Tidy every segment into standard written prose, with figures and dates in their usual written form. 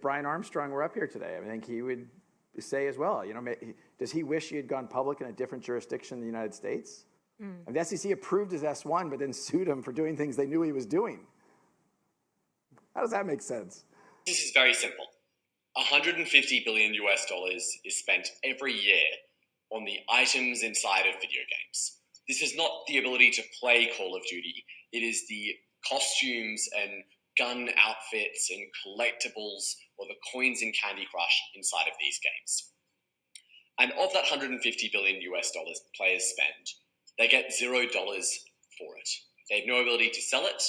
Brian Armstrong were up here today, I think he would say as well, does he wish he had gone public in a different jurisdiction in the United States? And the SEC approved his S1, but then sued him for doing things they knew he was doing. How does that make sense? This is very simple. $150 billion is spent every year on the items inside of video games. This is not the ability to play Call of Duty. It is the costumes and gun outfits and collectibles or the coins in Candy Crush inside of these games. And of that $150 billion players spend, they get $0 for it. They have no ability to sell it,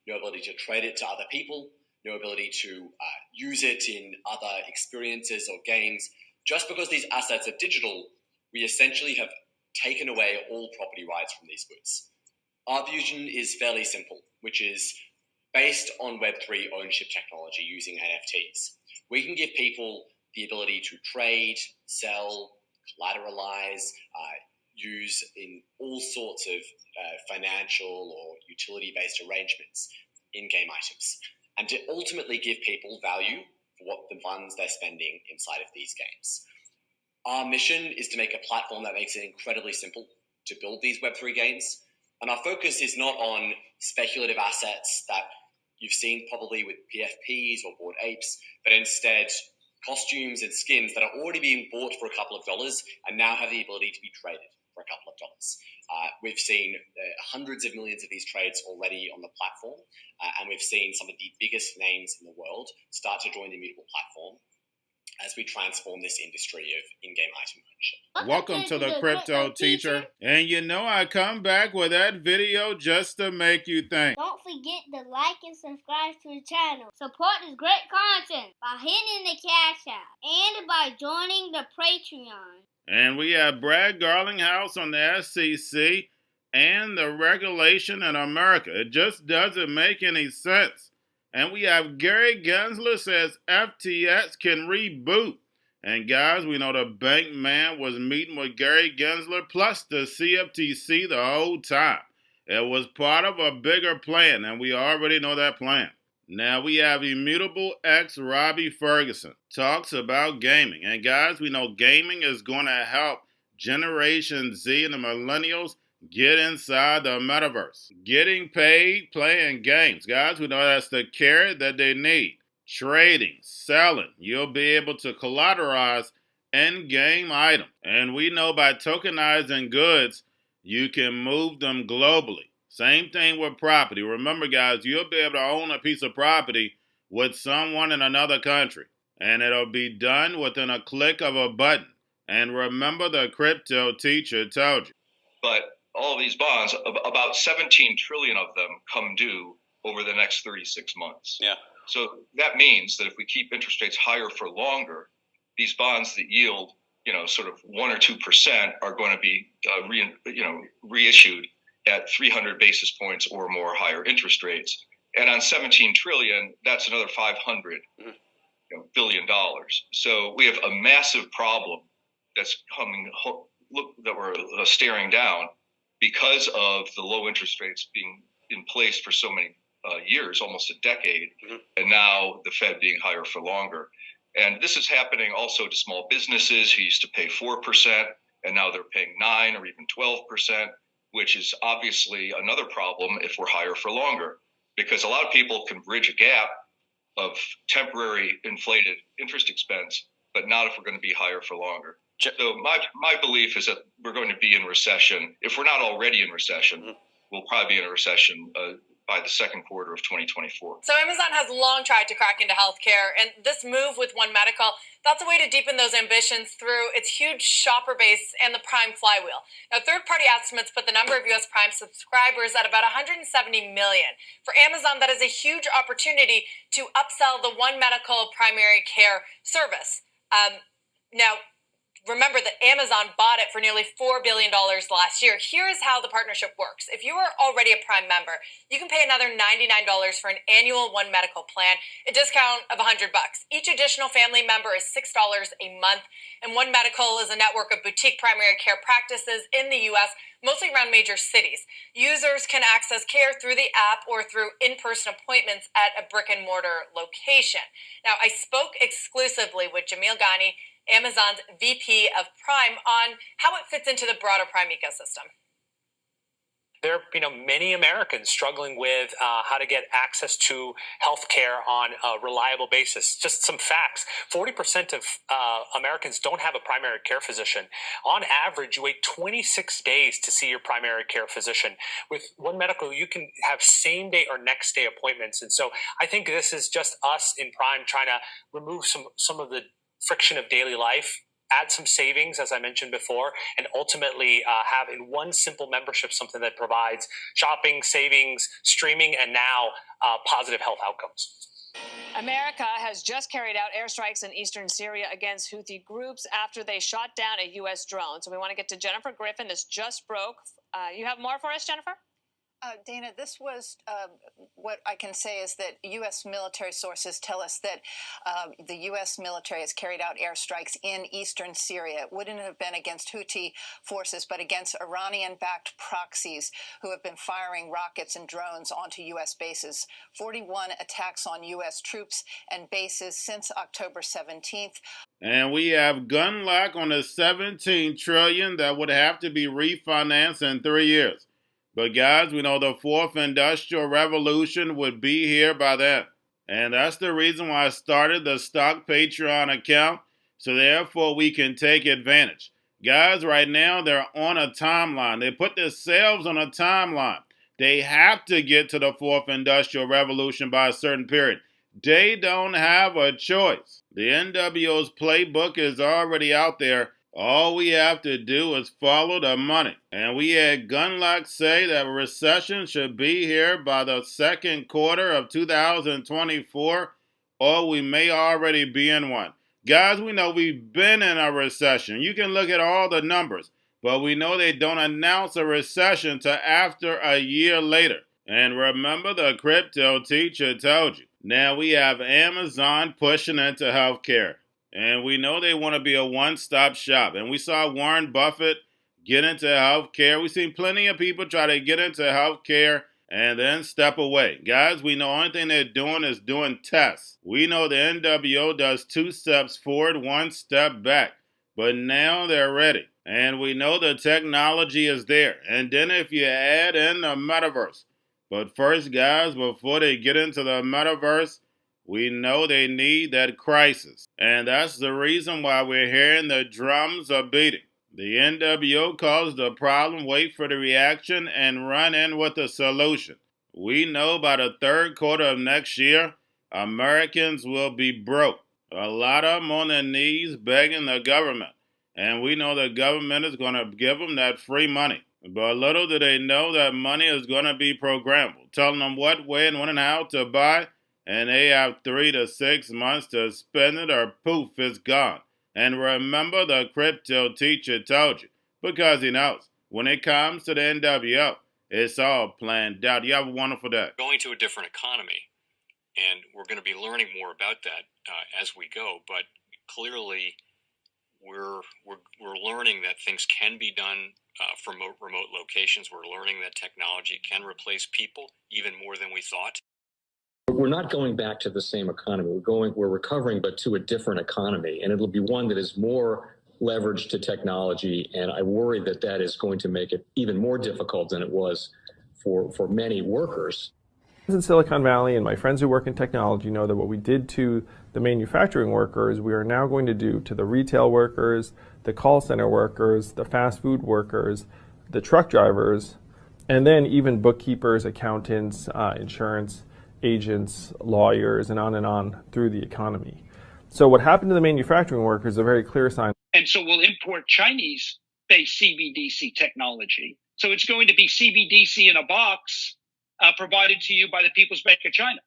no ability to trade it to other people, no ability to use it in other experiences or games. Just because these assets are digital, we essentially have taken away all property rights from these goods. Our vision is fairly simple, which is based on Web3 ownership technology using NFTs. We can give people the ability to trade, sell, collateralize, use in all sorts of financial or utility-based arrangements in-game items, and to ultimately give people value for what the funds they're spending inside of these games. Our mission is to make a platform that makes it incredibly simple to build these Web3 games, and our focus is not on speculative assets that you've seen probably with PFPs or Bored Apes, but instead costumes and skins that are already being bought for a couple of dollars and now have the ability to be traded for a couple of dollars. We've seen hundreds of millions of these trades already on the platform, and we've seen some of the biggest names in the world start to join the Immutable platform as we transform this industry of in-game item ownership. Welcome to the Crypto Teacher. And I come back with that video just to make you think. Don't forget to like and subscribe to the channel. Support this great content by hitting the Cash App and by joining the Patreon. And we have Brad Garlinghouse on the SEC and the regulation in America. It just doesn't make any sense. And we have Gary Gensler says FTX can reboot. And guys, we know the bank man was meeting with Gary Gensler plus the CFTC the whole time. It was part of a bigger plan, and we already know that plan. Now we have Immutable X Robbie Ferguson talks about gaming. And guys, we know gaming is going to help Generation Z and the millennials get inside the metaverse. Getting paid playing games. Guys, we know that's the carrot that they need. Trading, selling. You'll be able to collateralize in-game items. And we know by tokenizing goods, you can move them globally. Same thing with property. Remember, guys, you'll be able to own a piece of property with someone in another country. And it'll be done within a click of a button. And remember, the Crypto Teacher told you. But all of these bonds, about 17 trillion of them come due over the next 36 months. Yeah. So that means that if we keep interest rates higher for longer, these bonds that yield, sort of 1 or 2% are going to be, reissued at 300 basis points or more higher interest rates. And on 17 trillion, that's another $500 billion. So we have a massive problem that's coming, that we're staring down because of the low interest rates being in place for so many years, almost a decade, and now the Fed being higher for longer. And this is happening also to small businesses who used to pay 4%, and now they're paying 9 or even 12%, which is obviously another problem if we're higher for longer, because a lot of people can bridge a gap of temporary inflated interest expense, but not if we're going to be higher for longer. So my belief is that we're going to be in recession. If we're not already in recession, we'll probably be in a recession by the second quarter of 2024. So Amazon has long tried to crack into healthcare, and this move with One Medical, that's a way to deepen those ambitions through its huge shopper base and the Prime flywheel. Now, third-party estimates put the number of U.S. Prime subscribers at about 170 million. For Amazon, that is a huge opportunity to upsell the One Medical primary care service. Now, Remember that Amazon bought it for nearly $4 billion last year. Here is how the partnership works. If you are already a Prime member, you can pay another $99 for an annual One Medical plan, a discount of $100. Each additional family member is $6 a month, and One Medical is a network of boutique primary care practices in the U.S., mostly around major cities. Users can access care through the app or through in-person appointments at a brick-and-mortar location. Now, I spoke exclusively with Jamil Ghani, Amazon's VP of Prime, on how it fits into the broader Prime ecosystem. There are many Americans struggling with how to get access to healthcare on a reliable basis. Just some facts. 40% of Americans don't have a primary care physician. On average, you wait 26 days to see your primary care physician. With One Medical, you can have same day or next day appointments. And so I think this is just us in Prime trying to remove some of the friction of daily life, add some savings, as I mentioned before, and ultimately have in one simple membership something that provides shopping, savings, streaming, and now positive health outcomes. America has just carried out airstrikes in eastern Syria against Houthi groups after they shot down a U.S. drone. So we want to get to Jennifer Griffin. This just broke. You have more for us, Jennifer? Dana, this was what I can say is that U.S. military sources tell us that the U.S. military has carried out airstrikes in eastern Syria. It wouldn't have been against Houthi forces, but against Iranian-backed proxies who have been firing rockets and drones onto U.S. bases. 41 attacks on U.S. troops and bases since October 17th. And we have gun luck on the $17 trillion that would have to be refinanced in 3 years. But guys, we know the fourth industrial revolution would be here by then. And that's the reason why I started the Stock Patreon account, so therefore we can take advantage. Guys, right now they're on a timeline. They put themselves on a timeline. They have to get to the fourth industrial revolution by a certain period. They don't have a choice. The NWO's playbook is already out there. All we have to do is follow the money. And we had Gunlock say that a recession should be here by the second quarter of 2024, or we may already be in one. Guys, we know we've been in a recession. You can look at all the numbers, but we know they don't announce a recession till after a year later. And remember, the crypto teacher told you. Now we have Amazon pushing into healthcare. And we know they want to be a one-stop shop. And we saw Warren Buffett get into healthcare. We've seen plenty of people try to get into healthcare and then step away. Guys, we know the only thing they're doing is doing tests. We know the NWO does 2 steps forward, 1 step back. But now they're ready. And we know the technology is there. And then if you add in the metaverse. But first, guys, before they get into the metaverse, we know they need that crisis. And that's the reason why we're hearing the drums are beating. The NWO caused the problem, wait for the reaction, and run in with a solution. We know by the third quarter of next year, Americans will be broke. A lot of them on their knees begging the government. And we know the government is going to give them that free money. But little do they know that money is going to be programmable, telling them what, when, when, and how to buy. And they have 3 to 6 months to spend it or poof, it's gone. And remember, the crypto teacher told you, because he knows, when it comes to the NWO, it's all planned out. You have a wonderful day. Going to a different economy, and we're going to be learning more about that as we go. But clearly, we're learning that things can be done from remote locations. We're learning that technology can replace people even more than we thought. We're not going back to the same economy. We're recovering, but to a different economy, and it'll be one that is more leveraged to technology. And I worry that that is going to make it even more difficult than it was for many workers. In Silicon Valley, and my friends who work in technology know that what we did to the manufacturing workers, we are now going to do to the retail workers, the call center workers, the fast food workers, the truck drivers, and then even bookkeepers, accountants, insurance agents, lawyers, and on through the economy. So what happened to the manufacturing workers is a very clear sign. And so we'll import Chinese-based CBDC technology. So it's going to be CBDC in a box provided to you by the People's Bank of China.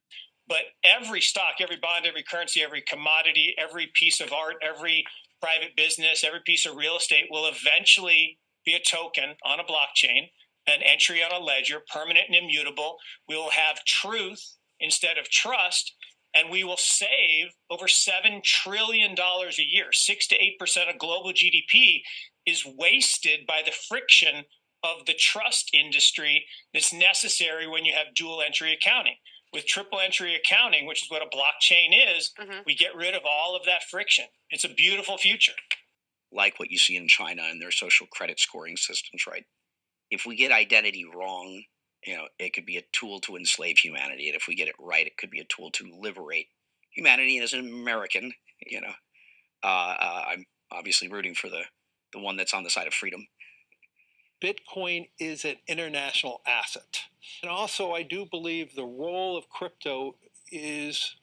But every stock, every bond, every currency, every commodity, every piece of art, every private business, every piece of real estate will eventually be a token on a blockchain, an entry on a ledger, permanent and immutable. We will have truth instead of trust, and we will save over $7 trillion a year. 6 to 8% of global GDP is wasted by the friction of the trust industry that's necessary when you have dual entry accounting. With triple entry accounting, which is what a blockchain is, we get rid of all of that friction. It's a beautiful future. Like what you see in China and their social credit scoring systems, right? If we get identity wrong, it could be a tool to enslave humanity. And if we get it right, it could be a tool to liberate humanity. And as an American, I'm obviously rooting for the one that's on the side of freedom. Bitcoin is an international asset. And also, I do believe the role of crypto is,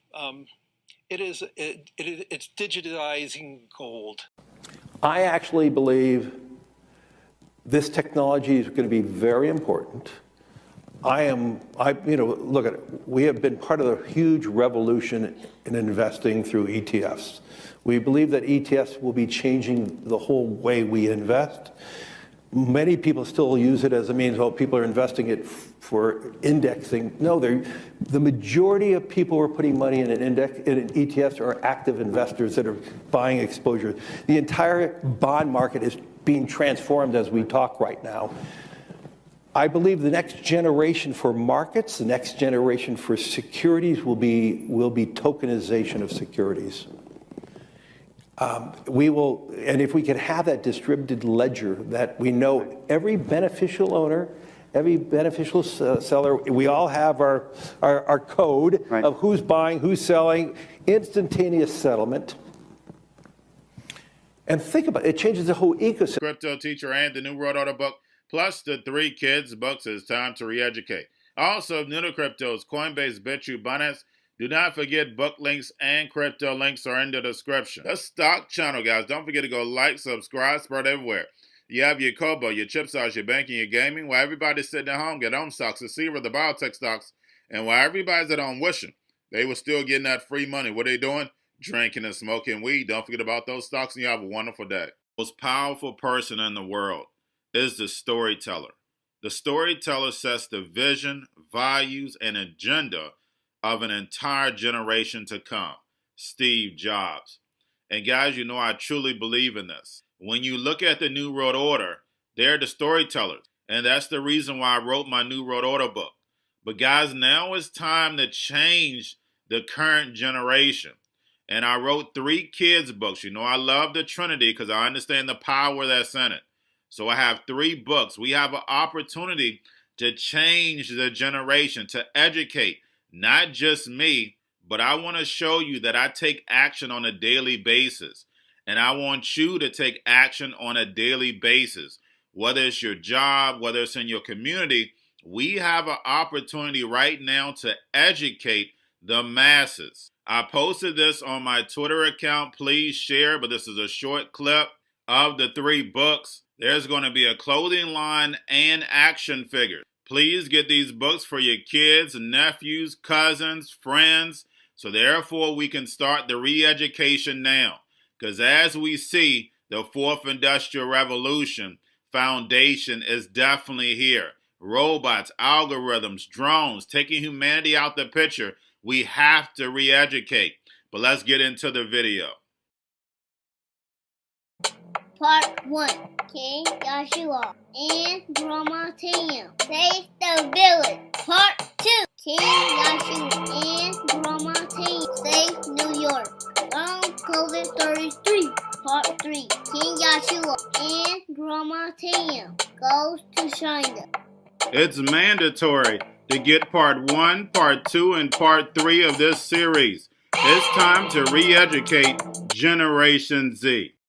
it's digitizing gold. I actually believe this technology is going to be very important. Look at it. We have been part of a huge revolution in investing through ETFs. We believe that ETFs will be changing the whole way we invest. Many people still use it as a means, people are investing it for indexing. No, the majority of people who are putting money in in ETFs are active investors that are buying exposure. The entire bond market is being transformed as we talk right now. I believe the next generation for markets, the next generation for securities will be tokenization of securities. And if we can have that distributed ledger that we know every beneficial owner, every beneficial seller, we all have our code of who's buying, who's selling, instantaneous settlement. And think about it, it changes the whole ecosystem. Crypto Teacher and the New World Order book, plus the 3 Kids books. It's time to re-educate. Also, new to cryptos, Coinbase, BitChute, Binance. Do not forget book links and crypto links are in the description. The stock channel, guys. Don't forget to go like, subscribe, spread everywhere. You have your Kobo, your chip stocks, your banking, your gaming. While everybody's sitting at home, get on stocks, the Seaver, the biotech stocks. And while everybody's at home wishing they were still getting that free money, what are they doing? Drinking and smoking weed. Don't forget about those stocks, and you have a wonderful day. The most powerful person in the world is the storyteller. The storyteller sets the vision, values, and agenda of an entire generation to come. Steve Jobs. And guys, I truly believe in this. When you look at the New World Order, they're the storytellers. And that's the reason why I wrote my New World Order book. But guys, now it's time to change the current generation. And I wrote 3 kids books. I love the Trinity because I understand the power that's in it. So I have 3 books. We have an opportunity to change the generation, to educate. Not just me, but I want to show you that I take action on a daily basis. And I want you to take action on a daily basis. Whether it's your job, whether it's in your community, we have an opportunity right now to educate the masses. I posted this on my Twitter account. Please share, but this is a short clip of the 3 books. There's going to be a clothing line and action figures. Please get these books for your kids, nephews, cousins, friends, so therefore we can start the re-education now. Because as we see, the 4th Industrial Revolution foundation is definitely here. Robots, algorithms, drones, taking humanity out the picture. We have to re-educate. But let's get into the video. Part 1. King Yahshua and Drama Team save the village. Part 2. King Yahshua and Drama Team save New York from COVID 33. Part 3. King Yahshua and Drama Team goes to China. It's mandatory to get part 1, part 2, and part 3 of this series. It's time to re-educate Generation Z.